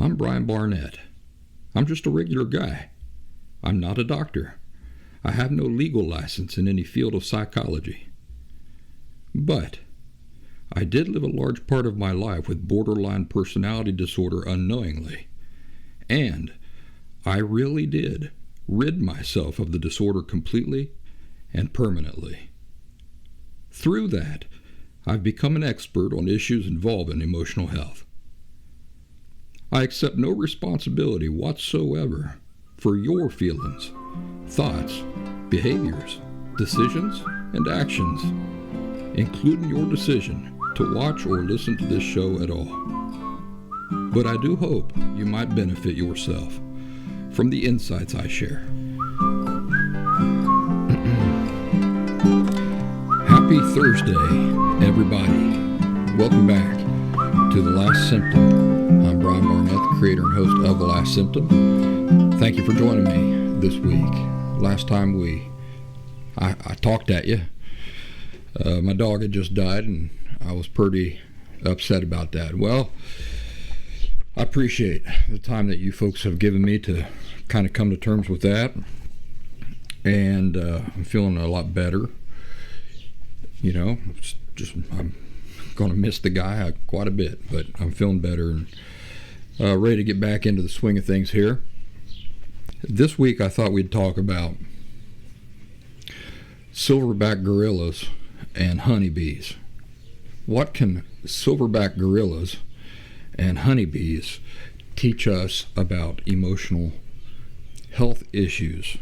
I'm Brian Barnett. I'm just a regular guy. I'm not a doctor. I have no legal license in any field of psychology. But I did live a large part of my life with borderline personality disorder unknowingly. And I really did rid myself of the disorder completely and permanently. Through that, I've become an expert on issues involving emotional health. I accept no responsibility whatsoever for your feelings, thoughts, behaviors, decisions, and actions, including your decision to watch or listen to this show at all. But I do hope you might benefit yourself from the insights I share. Happy Thursday, everybody. Welcome back to The Last Symptom. I'm Brian Barnett, the creator and host of The Last Symptom. Thank you for joining me this week. Last time I talked at you, my dog had just died and I was pretty upset about that. Well, I appreciate the time that you folks have given me to kind of come to terms with that, and I'm feeling a lot better. You know, I'm going to miss the guy quite a bit, but I'm feeling better and ready to get back into the swing of things here. This week I thought we'd talk about silverback gorillas and honeybees. What can silverback gorillas and honeybees teach us about emotional health issues?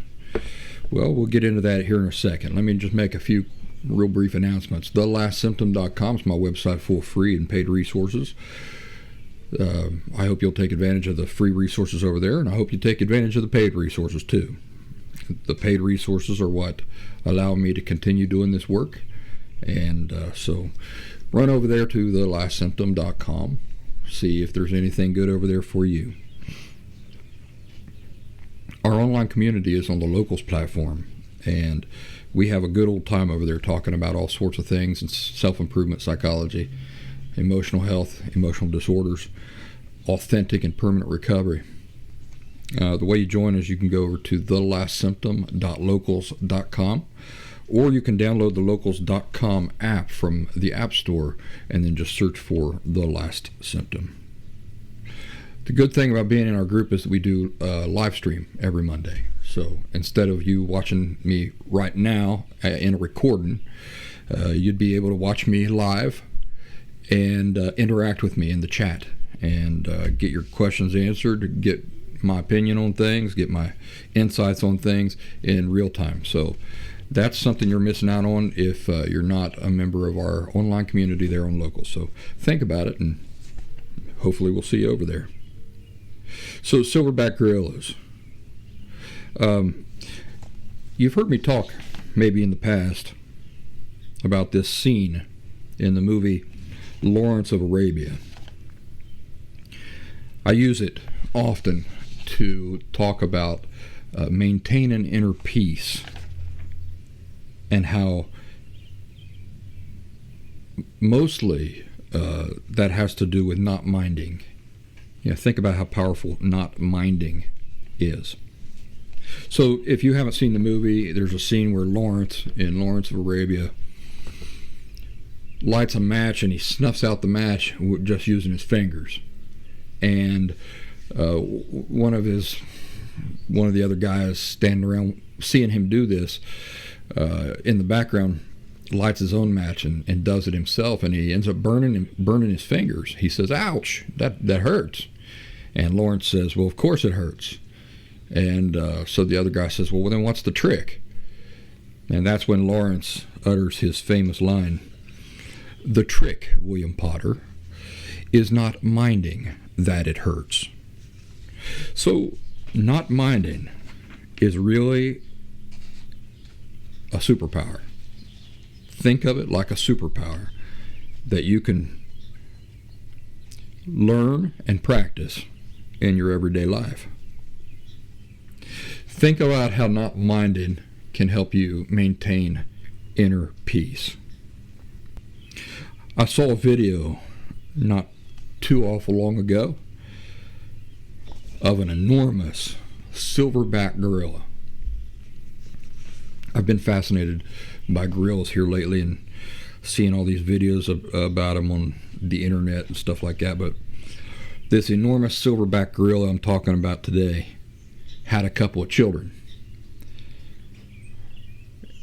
Well, we'll get into that here in a second. Let me just make a few real brief announcements. TheLastSymptom.com is my website full of free and paid resources. I hope you'll take advantage of the free resources over there, and I hope you take advantage of the paid resources too. The paid resources are what allow me to continue doing this work, and so run over there to TheLastSymptom.com. See if there's anything good over there for you. Our online community is on the Locals platform, and we have a good old time over there talking about all sorts of things and self-improvement, psychology, emotional health, emotional disorders, authentic and permanent recovery. The way you join is you can go over to thelastsymptom.locals.com, or you can download the locals.com app from the App Store and then just search for The Last Symptom. The good thing about being in our group is that we do live stream every Monday. So instead of you watching me right now in a recording, you'd be able to watch me live and interact with me in the chat and get your questions answered, get my opinion on things, get my insights on things in real time. So that's something you're missing out on if you're not a member of our online community there on Locals. So think about it, and hopefully we'll see you over there. So silverback gorillas. You've heard me talk maybe in the past about this scene in the movie Lawrence of Arabia. I use it often to talk about maintaining inner peace and how mostly that has to do with not minding. You know, think about how powerful not minding is. So if you haven't seen the movie, there's a scene where Lawrence, in Lawrence of Arabia, lights a match and he snuffs out the match just using his fingers. And one of the other guys standing around seeing him do this in the background lights his own match and does it himself, and he ends up burning his fingers. He says, "Ouch, that hurts." And Lawrence says, "Well, of course it hurts." And so the other guy says, "Well, then what's the trick?" And that's when Lawrence utters his famous line, "The trick, William Potter, is not minding that it hurts." So not minding is really a superpower. Think of it like a superpower that you can learn and practice in your everyday life. Think about how not minding can help you maintain inner peace. I saw a video not too awful long ago of an enormous silverback gorilla. I've been fascinated by gorillas here lately and seeing all these videos about them on the internet and stuff like that. But this enormous silverback gorilla I'm talking about today had a couple of children.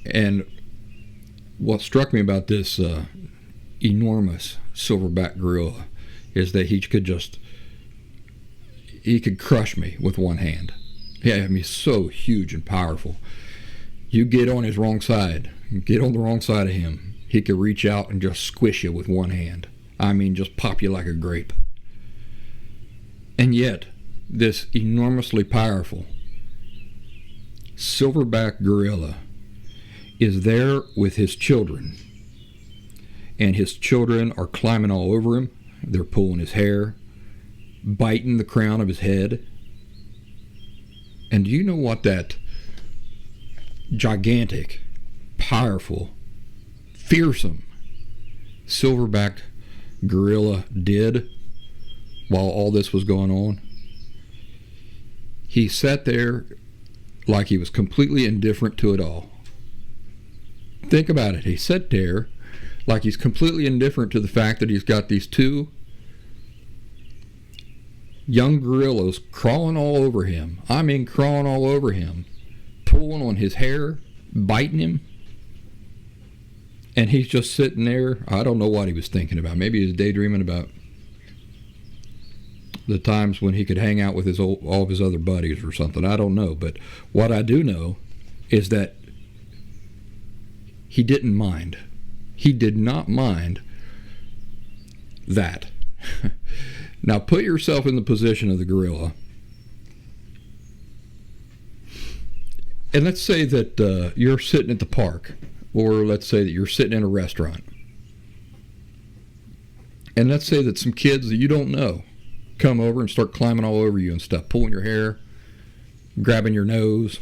And what struck me about this enormous silverback gorilla is that he could crush me with one hand. Yeah, I mean, so huge and powerful. You get on his wrong side, get on the wrong side of him, he could reach out and just squish you with one hand. I mean, just pop you like a grape. And yet, this enormously powerful silverback gorilla is there with his children. And his children are climbing all over him. They're pulling his hair, biting the crown of his head. And do you know what that gigantic, powerful, fearsome silverback gorilla did while all this was going on? He sat there like he was completely indifferent to it all. Think about it. He sat there like he's completely indifferent to the fact that he's got these two young gorillas crawling all over him. I mean, crawling all over him, pulling on his hair, biting him. And he's just sitting there. I don't know what he was thinking about. Maybe he was daydreaming about the times when he could hang out with all of his other buddies or something. I don't know. But what I do know is that he didn't mind. He did not mind that. Now put yourself in the position of the gorilla. And let's say that you're sitting at the park, or let's say that you're sitting in a restaurant. And let's say that some kids that you don't know come over and start climbing all over you and stuff, pulling your hair, grabbing your nose,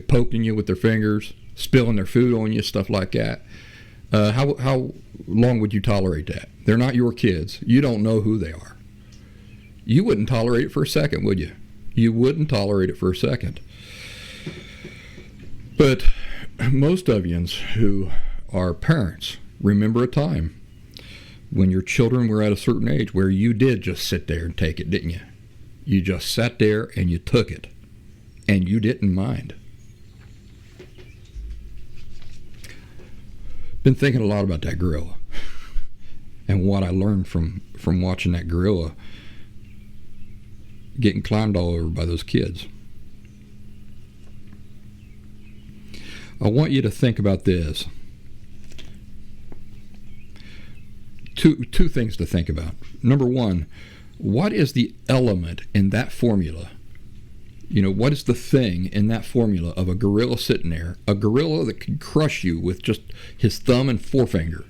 poking you with their fingers, spilling their food on you, stuff like that. How long would you tolerate that? They're not your kids. You don't know who they are. You wouldn't tolerate it for a second, would you? You wouldn't tolerate it for a second. But most of yous who are parents remember a time when your children were at a certain age where you did just sit there and take it, didn't you? You just sat there and you took it, and you didn't mind. Been thinking a lot about that gorilla and what I learned from watching that gorilla getting climbed all over by those kids. I want you to think about this. Two things to think about. Number one, what is the element in that formula? What is the thing in that formula of a gorilla sitting there, a gorilla that can crush you with just his thumb and forefinger?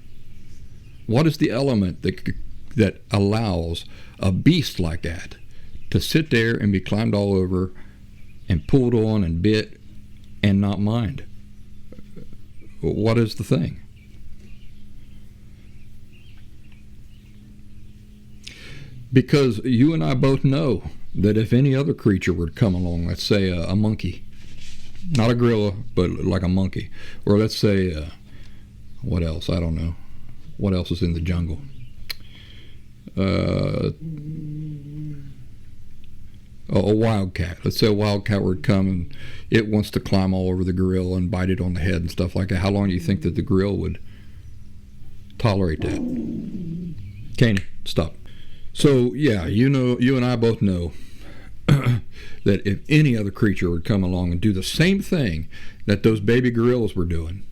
What is the element that allows a beast like that to sit there and be climbed all over and pulled on and bit and not mind? What is the thing? Because you and I both know that if any other creature were to come along, let's say a monkey, not a gorilla, but like a monkey, or let's say, what else? I don't know. What else is in the jungle? A wildcat. Let's say a wildcat were to come and it wants to climb all over the gorilla and bite it on the head and stuff like that. How long do you think that the gorilla would tolerate that? Caney, stop. So, yeah, you and I both know that if any other creature would come along and do the same thing that those baby gorillas were doing,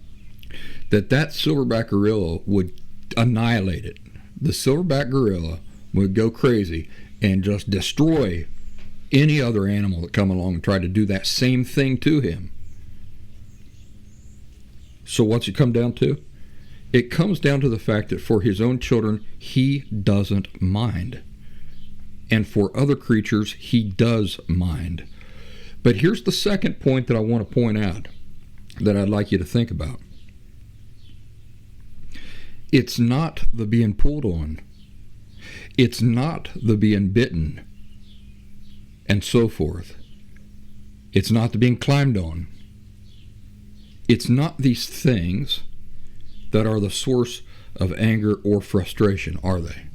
that silverback gorilla would annihilate it. The silverback gorilla would go crazy and just destroy any other animal that come along and try to do that same thing to him. So what's it come down to? It comes down to the fact that for his own children, he doesn't mind. And for other creatures, he does mind. But here's the second point that I want to point out that I'd like you to think about. It's not the being pulled on. It's not the being bitten and so forth. It's not the being climbed on. It's not these things that are the source of anger or frustration, are they?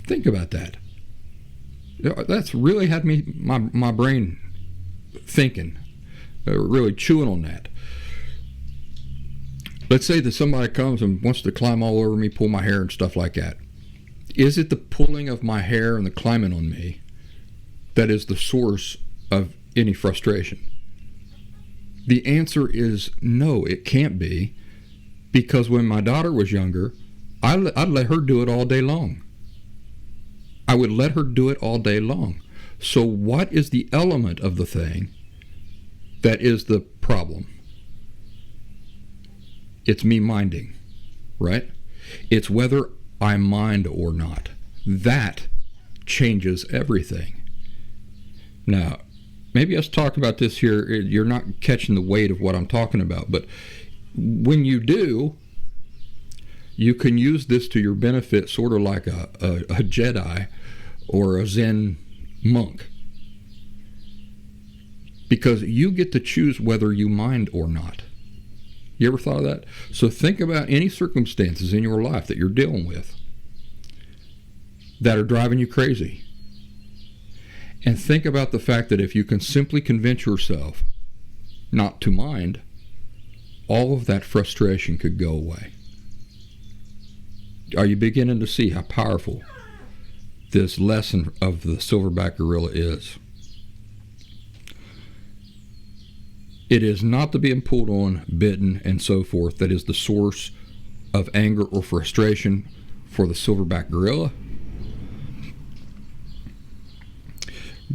Think about that. That's really had my brain thinking, really chewing on that. Let's say that somebody comes and wants to climb all over me, pull my hair and stuff like that. Is it the pulling of my hair and the climbing on me that is the source of any frustration? The answer is no, it can't be, because when my daughter was younger, I'd let her do it all day long. I would let her do it all day long. So what is the element of the thing that is the problem? It's me minding, right? It's whether I mind or not. That changes everything. Now, maybe us talk about this here. You're not catching the weight of what I'm talking about, but when you do, you can use this to your benefit, sort of like a Jedi or a Zen monk, because you get to choose whether you mind or not. You ever thought of that? So think about any circumstances in your life that you're dealing with that are driving you crazy. And think about the fact that if you can simply convince yourself not to mind, all of that frustration could go away. Are you beginning to see how powerful this lesson of the silverback gorilla is? It is not the being pulled on, bitten, and so forth that is the source of anger or frustration for the silverback gorilla.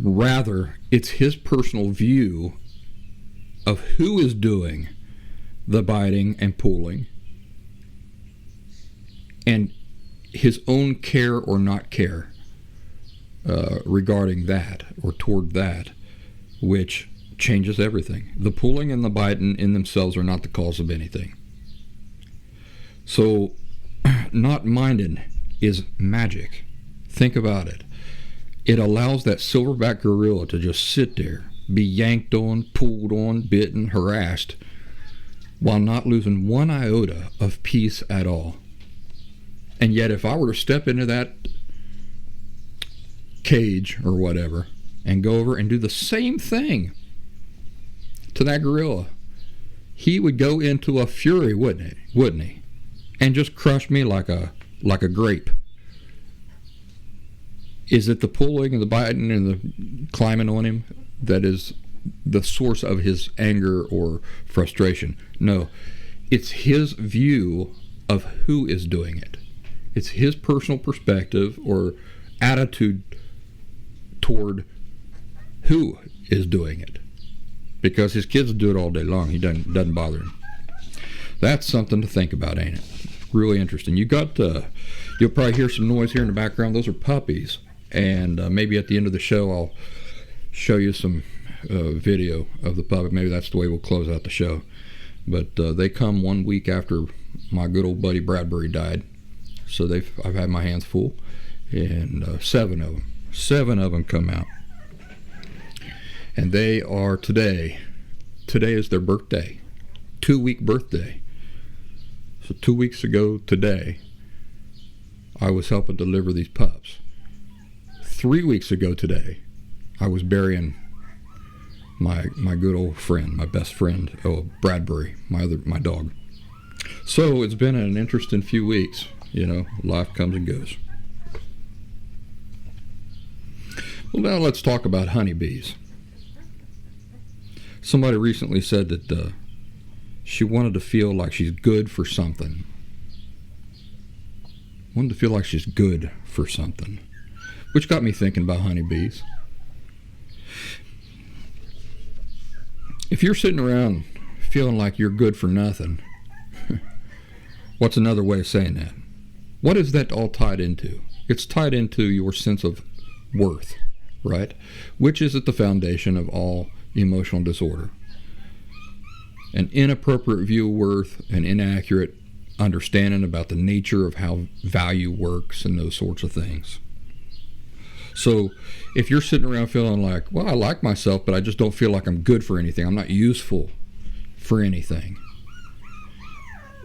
Rather, it's his personal view of who is doing the biting and pulling, and his own care or not care regarding that or toward that, which changes everything. The pulling and the biting in themselves are not the cause of anything. So not minding is magic. Think about it. It allows that silverback gorilla to just sit there, be yanked on, pulled on, bitten, harassed, while not losing one iota of peace at all. And yet if I were to step into that cage or whatever and go over and do the same thing to that gorilla, he would go into a fury, wouldn't he? And just crush me like a grape. Is it the pulling and the biting and the climbing on him that is the source of his anger or frustration? No, it's his view of who is doing it. It's his personal perspective or attitude toward who is doing it. Because his kids do it all day long. He doesn't bother him. That's something to think about, ain't it? Really interesting. You'll probably hear some noise here in the background. Those are puppies. And maybe at the end of the show, I'll show you some video of the puppy. Maybe that's the way we'll close out the show. But they come 1 week after my good old buddy Bradbury died. So I've had my hands full. And 7 of them. 7 of them come out. And they are today is their birthday, 2-week birthday. So 2 weeks ago today, I was helping deliver these pups. 3 weeks ago today, I was burying my good old friend, my best friend, Bradbury, my dog. So it's been an interesting few weeks. Life comes and goes. Well, now let's talk about honeybees. Somebody recently said that she wanted to feel like she's good for something. Wanted to feel like she's good for something. Which got me thinking about honeybees. If you're sitting around feeling like you're good for nothing, what's another way of saying that? What is that all tied into? It's tied into your sense of worth, right? Which is at the foundation of all emotional disorder. An inappropriate view of worth, an inaccurate understanding about the nature of how value works and those sorts of things. So if you're sitting around feeling like, well, I like myself, but I just don't feel like I'm good for anything, I'm not useful for anything,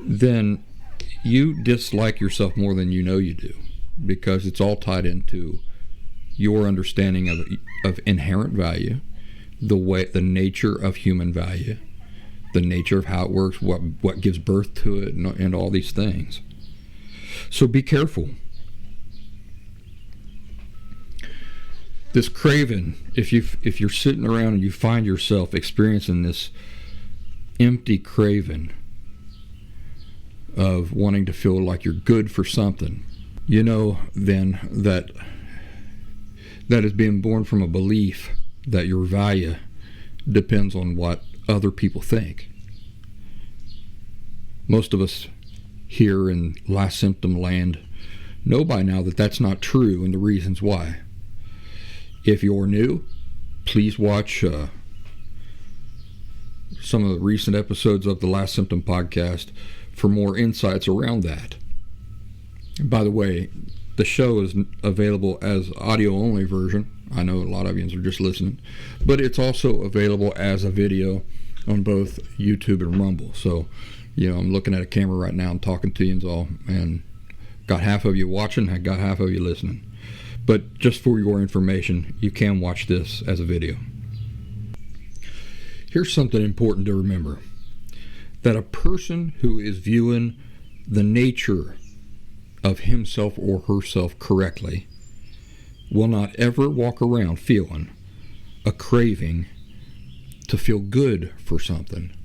then you dislike yourself more than you know you do, because it's all tied into your understanding of inherent value, the nature of human value, the nature of how it works, what gives birth to it, and all these things. So be careful. This craving, if you're sitting around and you find yourself experiencing this empty craving of wanting to feel like you're good for something, you know then that is being born from a belief that your value depends on what other people think. Most of us here in last symptom land know by now that that's not true, and the reasons why. If you're new, please watch some of the recent episodes of the Last Symptom podcast for more insights around that. And by the way, the show is available as audio-only version. I know a lot of you are just listening, but it's also available as a video on both YouTube and Rumble. So, I'm looking at a camera right now and talking to you all, and got half of you watching, I got half of you listening. But just for your information, you can watch this as a video. Here's something important to remember. That a person who is viewing the nature of himself or herself correctly will not ever walk around feeling a craving to feel good for something.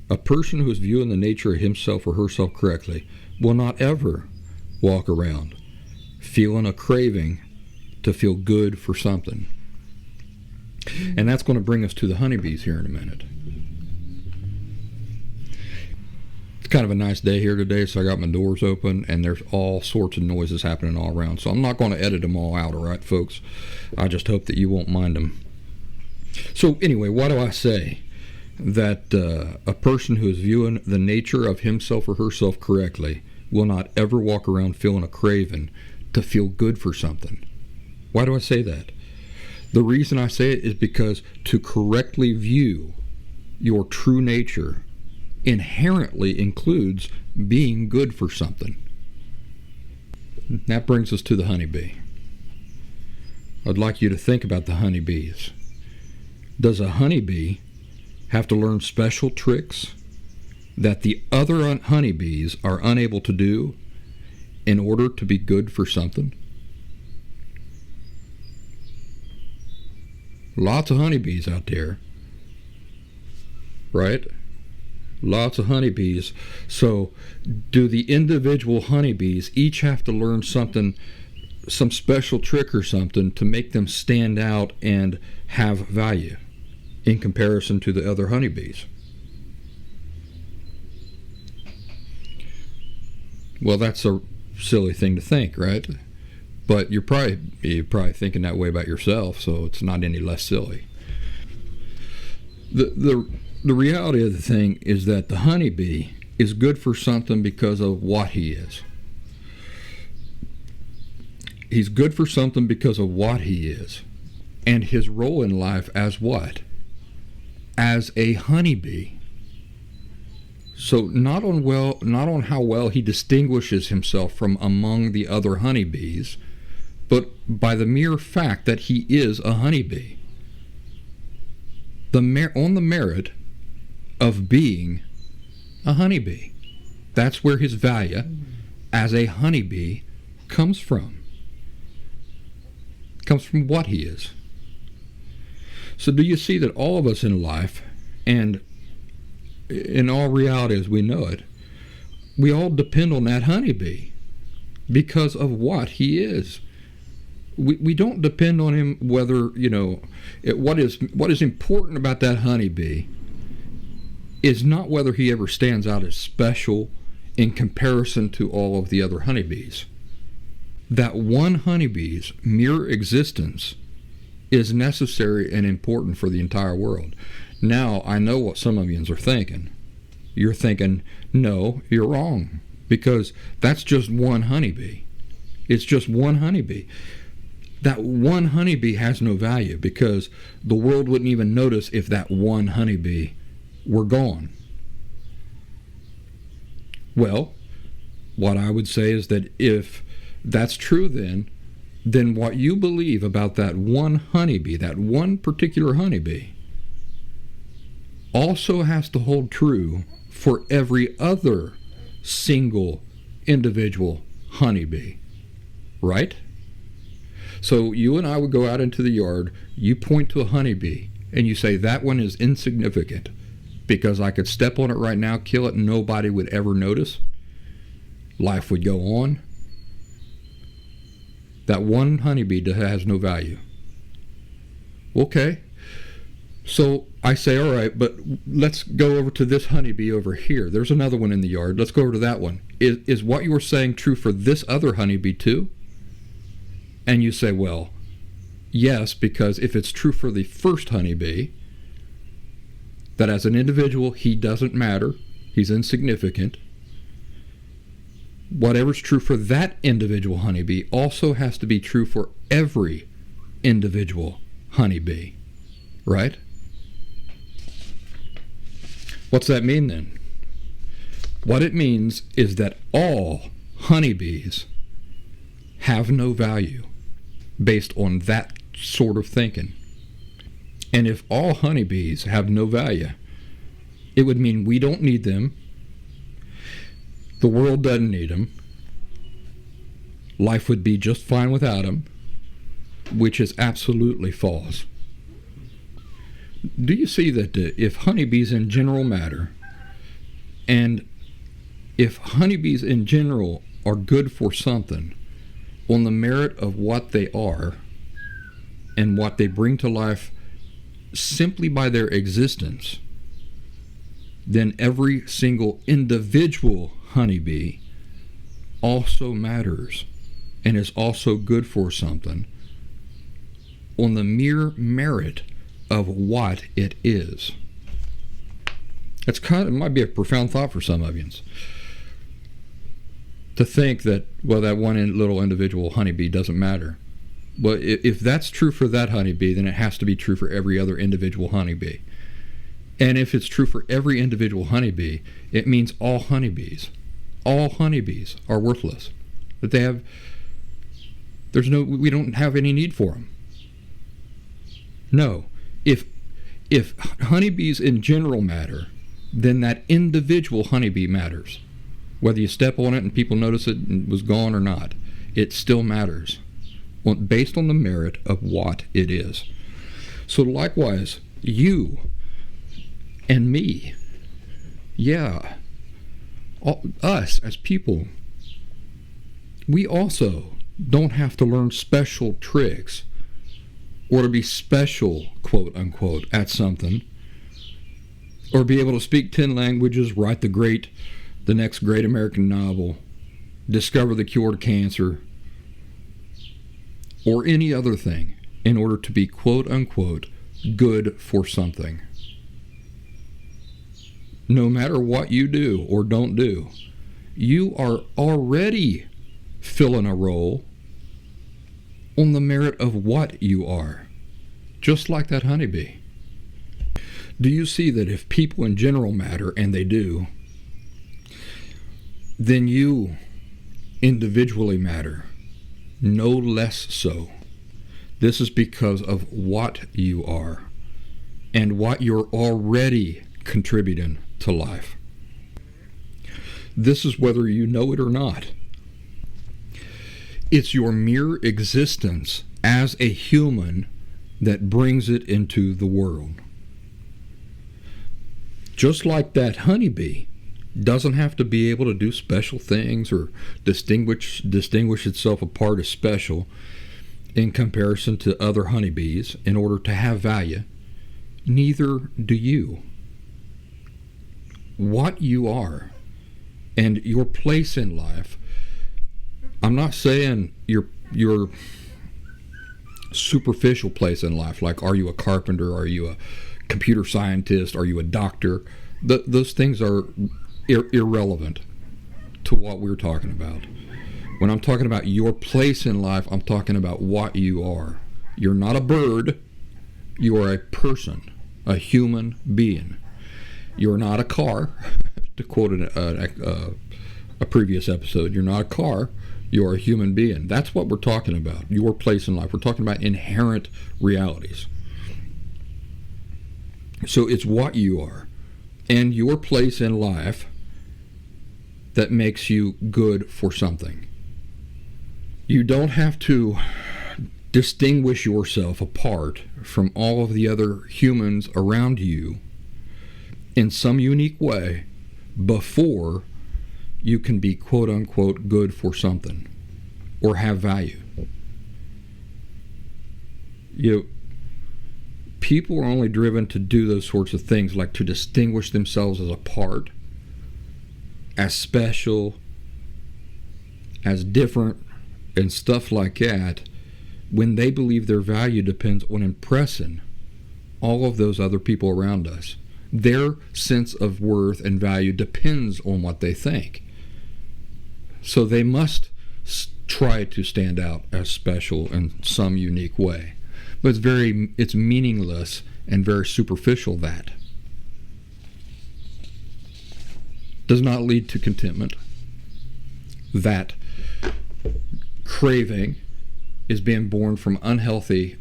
A person who is viewing the nature of himself or herself correctly will not ever walk around feeling a craving to feel good for something. And that's going to bring us to the honeybees here in a minute. It's kind of a nice day here today, so I got my doors open, and there's all sorts of noises happening all around. So I'm not going to edit them all out, all right, folks? I just hope that you won't mind them. So anyway, why do I say that a person who is viewing the nature of himself or herself correctly will not ever walk around feeling a craving to feel good for something? Why do I say that? The reason I say it is because to correctly view your true nature inherently includes being good for something. That brings us to the honeybee. I'd like you to think about the honeybees. Does a honeybee have to learn special tricks that the other honeybees are unable to do in order to be good for something? Lots of honeybees out there, right? Lots of honeybees. So do the individual honeybees each have to learn something, some special trick or something to make them stand out and have value in comparison to the other honeybees? Well, that's a silly thing to think, right? But you're probably thinking that way about yourself, so it's not any less silly. The reality of the thing is that the honeybee is good for something because of what he is. He's good for something because of what he is. And his role in life as what? As a honeybee. So not on how well he distinguishes himself from among the other honeybees, but by the mere fact that he is a honeybee. On the merit of being a honeybee. That's where his value as a honeybee comes from. It comes from what he is. So do you see that all of us in life, and in all reality as we know it, we all depend on that honeybee because of what he is. We don't depend on him whether, what is important about that honeybee is not whether he ever stands out as special in comparison to all of the other honeybees. That one honeybee's mere existence is necessary and important for the entire world. Now, I know what some of you are thinking. You're thinking, no, you're wrong, because that's just one honeybee. It's just one honeybee. That one honeybee has no value because the world wouldn't even notice if that one honeybee were gone. Well, what I would say is that if that's true, then what you believe about that one honeybee, that one particular honeybee, also has to hold true for every other single individual honeybee, right? So you and I would go out into the yard, you point to a honeybee, and you say, that one is insignificant because I could step on it right now, kill it, and nobody would ever notice. Life would go on. That one honeybee has no value. Okay. So I say, all right, but let's go over to this honeybee over here. There's another one in the yard. Let's go over to that one. Is what you were saying true for this other honeybee too? And you say, well, yes, because if it's true for the first honeybee, that as an individual, he doesn't matter, he's insignificant, whatever's true for that individual honeybee also has to be true for every individual honeybee, right? What's that mean then? What it means is that all honeybees have no value based on that sort of thinking. And if all honeybees have no value, it would mean we don't need them, the world doesn't need them, life would be just fine without them, which is absolutely false. Do you see that if honeybees in general matter, and if honeybees in general are good for something on the merit of what they are and what they bring to life simply by their existence, then every single individual honeybee also matters and is also good for something on the mere merit of what it is. It's it might be a profound thought for some of you to think that, well, that one little individual honeybee doesn't matter. Well, if that's true for that honeybee, then it has to be true for every other individual honeybee. And if it's true for every individual honeybee, it means all honeybees are worthless. That we don't have any need for them. No. If honeybees in general matter, then that individual honeybee matters. Whether you step on it and people notice it was gone or not, it still matters based on the merit of what it is. So likewise, you and me, us as people, we also don't have to learn special tricks or to be special, quote unquote, at something, or be able to speak 10 languages, write the next great American novel, discover the cure to cancer, or any other thing in order to be, quote unquote, good for something. No matter what you do or don't do, you are already filling a role on the merit of what you are, just like that honeybee. Do you see that if people in general matter, and they do, then you individually matter, no less so. This is because of what you are and what you're already contributing to life. This is whether you know it or not. It's your mere existence as a human that brings it into the world. Just like that honeybee doesn't have to be able to do special things or distinguish itself apart as special in comparison to other honeybees in order to have value, neither do you. What you are and your place in life, I'm not saying your superficial place in life, like are you a carpenter, are you a computer scientist, are you a doctor? Those things are irrelevant to what we're talking about. When I'm talking about your place in life, I'm talking about what you are. You're not a bird. You are a person, a human being. You're not a car, to quote a previous episode. You're not a car. You're a human being. That's what we're talking about, your place in life. We're talking about inherent realities. So it's what you are and your place in life that makes you good for something. You don't have to distinguish yourself apart from all of the other humans around you in some unique way before you can be quote-unquote good for something or have value. People are only driven to do those sorts of things, like to distinguish themselves as apart, as special, as different, and stuff like that, when they believe their value depends on impressing all of those other people around us. Their sense of worth and value depends on what they think. So they must try to stand out as special in some unique way. But it's meaningless and very superficial. That does not lead to contentment. That craving is being born from an unhealthy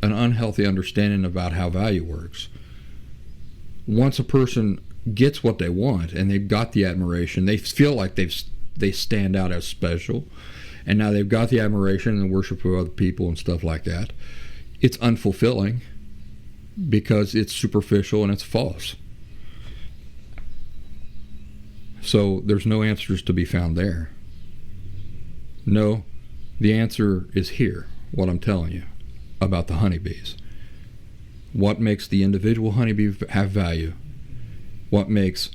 understanding about how value works. Once a person gets what they want and they've got the admiration, they feel like they stand out as special, and now they've got the admiration and the worship of other people and stuff like that. It's unfulfilling because it's superficial and it's false. So there's no answers to be found there. No, the answer is here, what I'm telling you about the honeybees. What makes the individual honeybee have value, what makes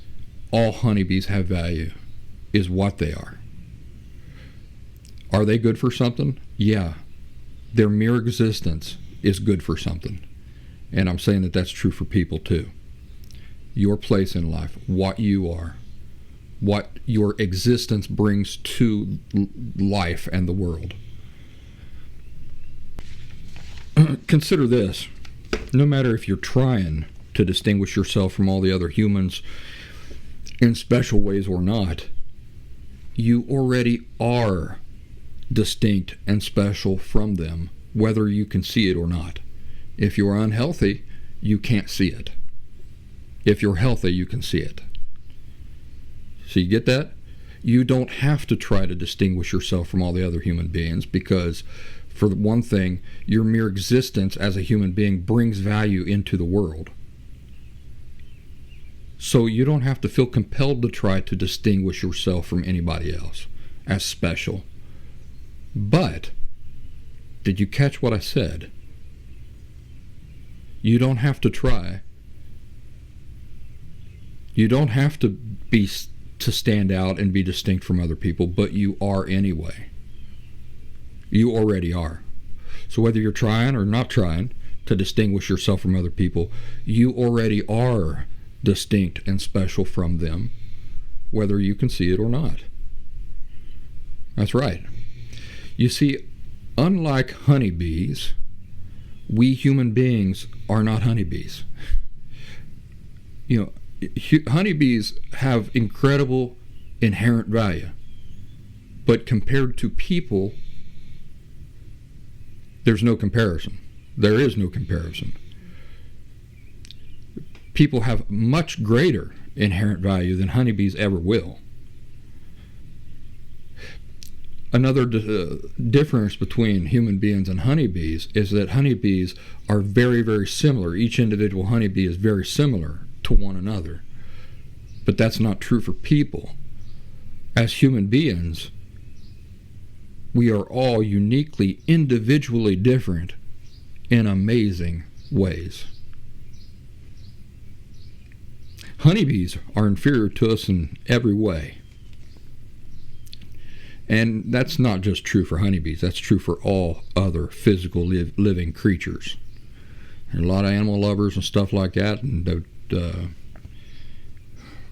all honeybees have value, is what they are. Are they good for something? Yeah. Their mere existence is good for something. And I'm saying that that's true for people too. Your place in life, what you are, what your existence brings to life and the world. Consider this. No matter if you're trying to distinguish yourself from all the other humans in special ways or not, you already are distinct and special from them, whether you can see it or not. If you're unhealthy, you can't see it. If you're healthy, you can see it. So you get that? You don't have to try to distinguish yourself from all the other human beings because, for one thing, your mere existence as a human being brings value into the world. So you don't have to feel compelled to try to distinguish yourself from anybody else as special. But, did you catch what I said? You don't have to try. You don't have to stand out and be distinct from other people, but you are anyway. You already are. So whether you're trying or not trying to distinguish yourself from other people, you already are distinct and special from them, whether you can see it or not. That's right. You see, unlike honeybees, we human beings are not honeybees. Honeybees have incredible inherent value, but compared to people, there's no comparison. There is no comparison. People have much greater inherent value than honeybees ever will. Another difference between human beings and honeybees is that honeybees are very, very similar. Each individual honeybee is very similar to one another. But that's not true for people. As human beings, we are all uniquely, individually different in amazing ways. Honeybees are inferior to us in every way. And that's not just true for honeybees. That's true for all other physical living creatures. There are a lot of animal lovers and stuff like that, and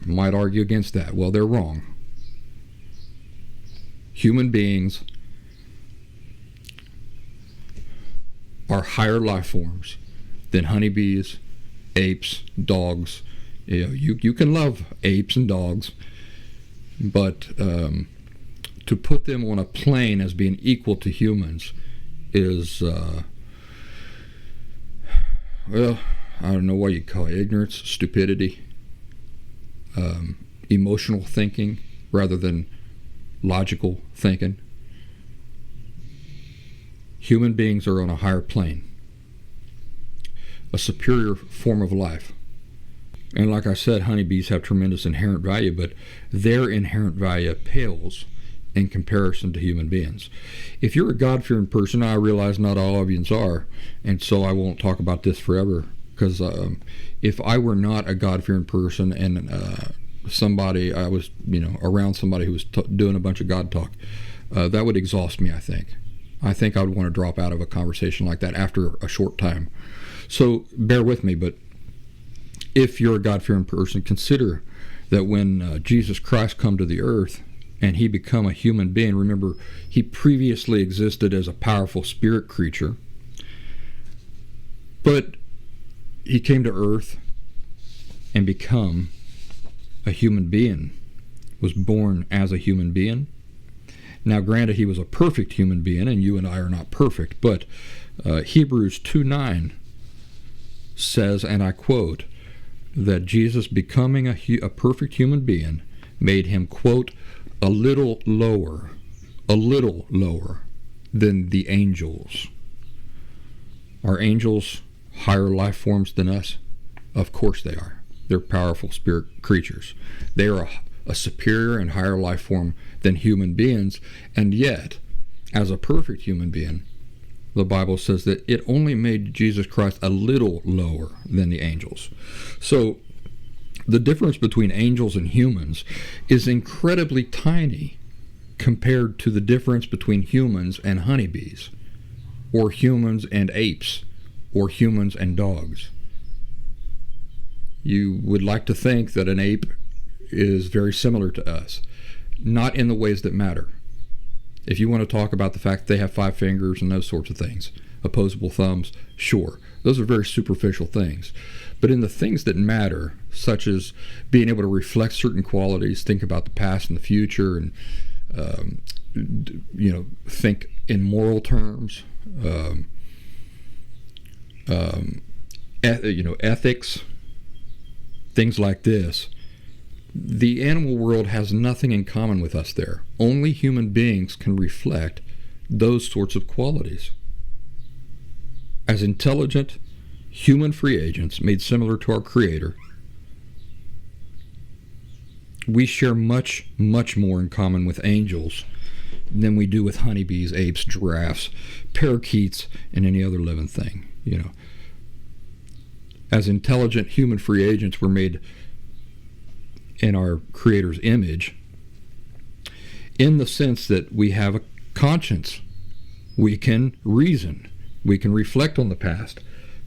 might argue against that. Well, they're wrong. human beings are higher life forms than honeybees, apes, dogs. You can love apes and dogs, but to put them on a plane as being equal to humans is, well, I don't know what you call it, ignorance, stupidity, emotional thinking rather than logical thinking. Human beings are on a higher plane, a superior form of life. And like I said, honeybees have tremendous inherent value, but their inherent value pales in comparison to human beings. If you're a God-fearing person, I realize not all of yous are, and so I won't talk about this forever, because if I were not a God-fearing person and I was around somebody who was doing a bunch of God talk, that would exhaust me, I think. I think I would want to drop out of a conversation like that after a short time. So bear with me, but if you're a God-fearing person, consider that when Jesus Christ come to the earth and he become a human being, remember, he previously existed as a powerful spirit creature, but he came to earth and become a human being, was born as a human being. Now, granted, he was a perfect human being, and you and I are not perfect, but Hebrews 2:9 says, and I quote, that Jesus becoming a perfect human being made him, quote, a little lower than the angels. Are angels higher life forms than us? Of course they are. They're powerful spirit creatures. They are a superior and higher life form than human beings, and yet, as a perfect human being, the Bible says that it only made Jesus Christ a little lower than the angels. So the difference between angels and humans is incredibly tiny compared to the difference between humans and honeybees, or humans and apes, or humans and dogs. You would like to think that an ape is very similar to us, not in the ways that matter. If you want to talk about the fact that they have 5 fingers and those sorts of things, opposable thumbs, sure, those are very superficial things. But in the things that matter, such as being able to reflect certain qualities, think about the past and the future, and think in moral terms, ethics, things like this, the animal world has nothing in common with us there. Only human beings can reflect those sorts of qualities. As intelligent, human free agents made similar to our Creator, we share much, much more in common with angels than we do with honeybees, apes, giraffes, parakeets, and any other living thing. As intelligent human free agents, we're made in our Creator's image, in the sense that we have a conscience. We can reason. We can reflect on the past,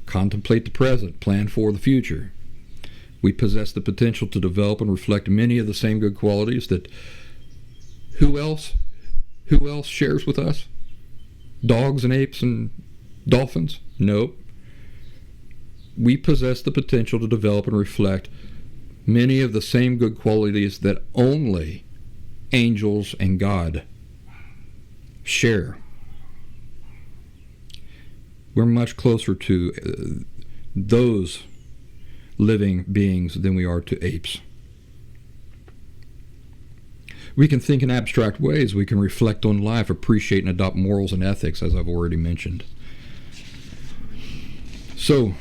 contemplate the present, plan for the future. We possess the potential to develop and reflect many of the same good qualities that who else shares with us? Dogs and apes and dolphins? Nope. We possess the potential to develop and reflect many of the same good qualities that only angels and God share. We're much closer to those living beings than we are to apes. We can think in abstract ways. We can reflect on life, appreciate and adopt morals and ethics, as I've already mentioned. So,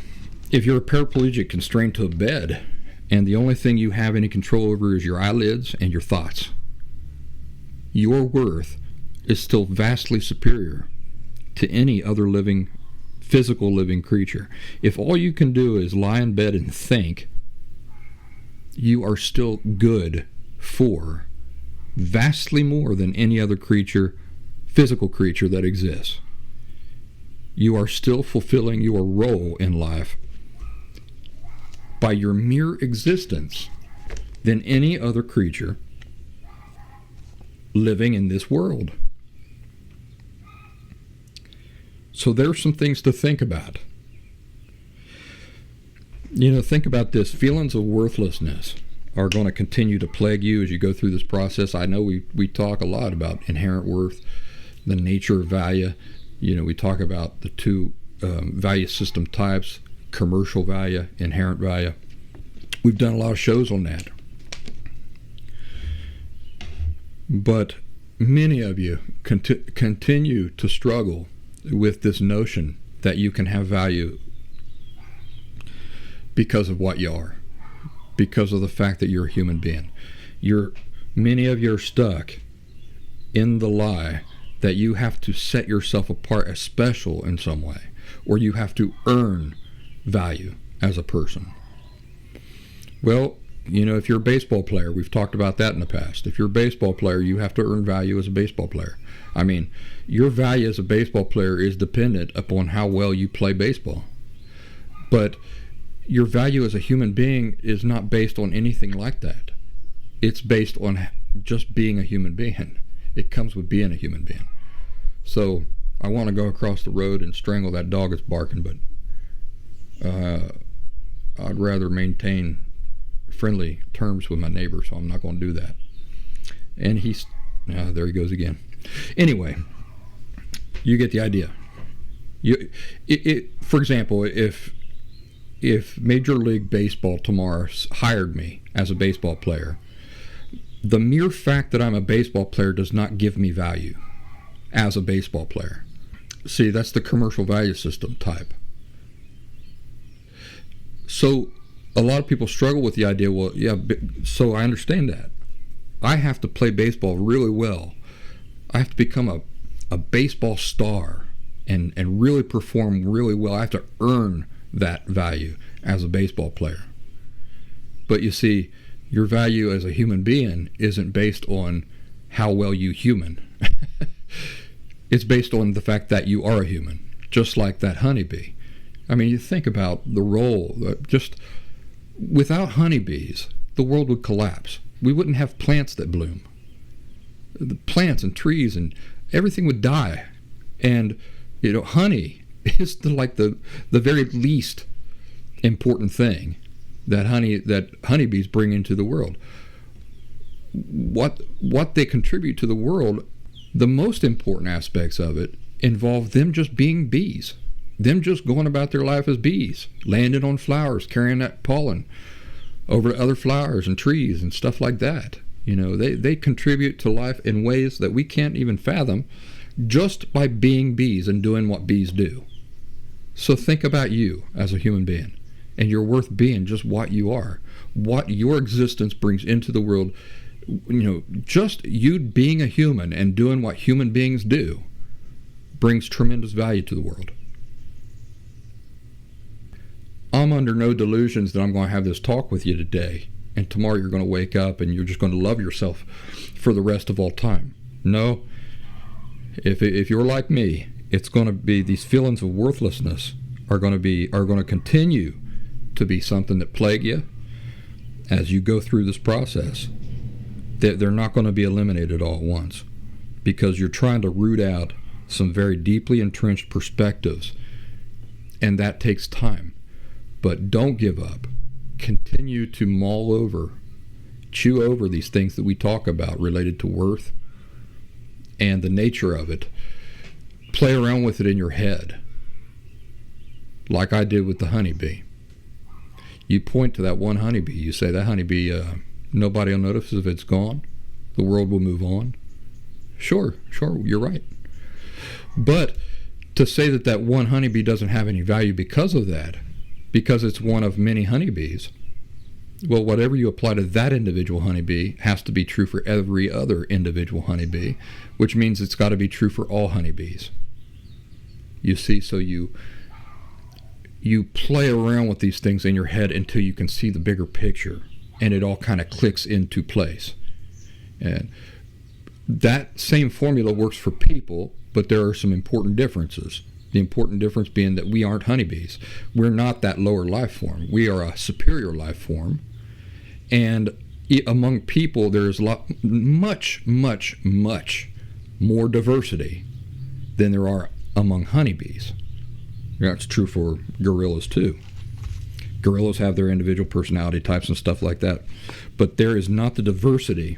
if you're a paraplegic constrained to a bed, and the only thing you have any control over is your eyelids and your thoughts, your worth is still vastly superior to any other physical living creature. If all you can do is lie in bed and think, you are still good for vastly more than any other physical creature that exists. You are still fulfilling your role in life by your mere existence than any other creature living in this world. So there's some things to think about. Think about this. Feelings of worthlessness are going to continue to plague you as you go through this process. I know we talk a lot about inherent worth, the nature of value. We talk about the two value system types, commercial value, inherent value. We've done a lot of shows on that. But many of you continue to struggle with this notion that you can have value because of what you are, because of the fact that you're a human being. Many of you are stuck in the lie that you have to set yourself apart as special in some way, or you have to earn value as a person. Well, if you're a baseball player, we've talked about that in the past. If you're a baseball player, you have to earn value as a baseball player. I mean, your value as a baseball player is dependent upon how well you play baseball. But your value as a human being is not based on anything like that. It's based on just being a human being. It comes with being a human being. So I want to go across the road and strangle that dog that's barking, but I'd rather maintain friendly terms with my neighbor, so I'm not going to do that. And there he goes again. Anyway, you get the idea. For example, if Major League Baseball tomorrow hired me as a baseball player, the mere fact that I'm a baseball player does not give me value as a baseball player. See, that's the commercial value system type. So a lot of people struggle with the idea, well, yeah, so I understand that. I have to play baseball really well. I have to become a baseball star and really perform really well. I have to earn that value as a baseball player. But you see, your value as a human being isn't based on how well you human. It's based on the fact that you are a human, just like that honeybee. I mean, you think about the role, just without honeybees, the world would collapse. We wouldn't have plants that bloom. The plants and trees and everything would die. And, honey is the very least important thing that honeybees bring into the world. What they contribute to the world, the most important aspects of it involve them just being bees, them just going about their life as bees, landing on flowers, carrying that pollen over to other flowers and trees and stuff like that. They contribute to life in ways that we can't even fathom just by being bees and doing what bees do. So think about you as a human being, and you're worth being just what you are, what your existence brings into the world. Just you being a human and doing what human beings do brings tremendous value to the world. I'm under no delusions that I'm going to have this talk with you today, and tomorrow you're going to wake up and you're just going to love yourself for the rest of all time. No. If you're like me, it's going to be these feelings of worthlessness are going to continue to be something that plague you as you go through this process. They're not going to be eliminated all at once, because you're trying to root out some very deeply entrenched perspectives, and that takes time. But don't give up. Continue to mull over, chew over these things that we talk about related to worth and the nature of it. Play around with it in your head, like I did with the honeybee. You point to that one honeybee. You say, that honeybee, nobody will notice if it's gone. The world will move on. Sure, you're right. But to say that one honeybee doesn't have any value because of that, because it's one of many honeybees, well, whatever you apply to that individual honeybee has to be true for every other individual honeybee, which means it's got to be true for all honeybees. You see, so you play around with these things in your head until you can see the bigger picture, and it all kind of clicks into place. And that same formula works for people, but there are some important differences. The important difference being that we aren't honeybees. We're not that lower life form. We are a superior life form. And, among people, there's much more diversity than there are among honeybees. That's true for gorillas too. Gorillas have their individual personality types and stuff like that, but there is not the diversity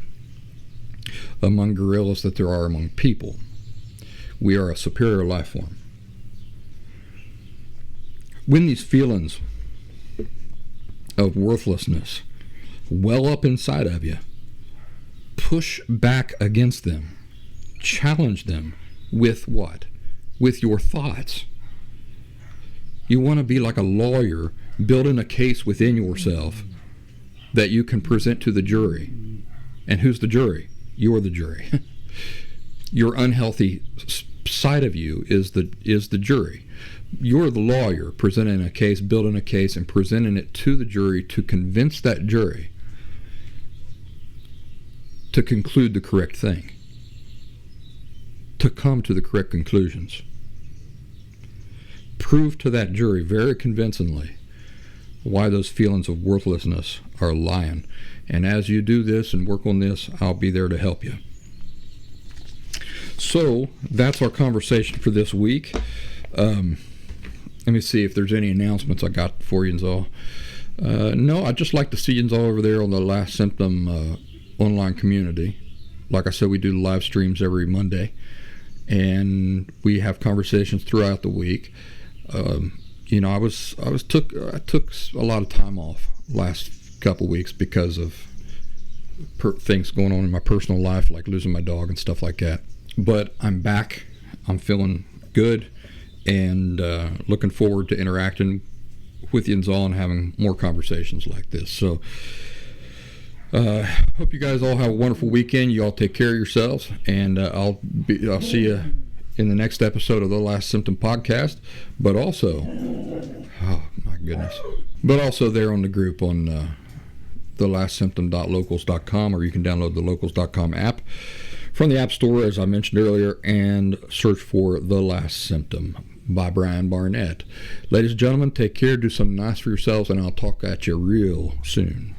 among gorillas that there are among people. We are a superior life form. When these feelings of worthlessness well up inside of you, push back against them. Challenge them with what? With your thoughts. You want to be like a lawyer, building a case within yourself that you can present to the jury. And who's the jury? You're the jury. Your unhealthy side of you is the jury. You're the lawyer presenting a case, building a case, and presenting it to the jury to convince that jury to conclude the correct thing, to come to the correct conclusions. Prove to that jury very convincingly why those feelings of worthlessness are lying. And as you do this and work on this, I'll be there to help you. So that's our conversation for this week. Let me see if there's any announcements I got for you all. No, I'd just like to see you all over there on the Last Symptom online community. Like I said, we do live streams every Monday, and we have conversations throughout the week. I took a lot of time off last couple weeks because of things going on in my personal life, like losing my dog and stuff like that. But I'm back. I'm feeling good, and looking forward to interacting with you all and having more conversations like this. So hope you guys all have a wonderful weekend. You all take care of yourselves, and I'll see you in the next episode of the Last Symptom podcast. But also, oh my goodness, but also there on the group on thelastsymptom.locals.com, or you can download the locals.com app from the App Store, as I mentioned earlier, and search for The Last Symptom by Brian Barnett. Ladies and gentlemen, take care, do something nice for yourselves, and I'll talk at you real soon.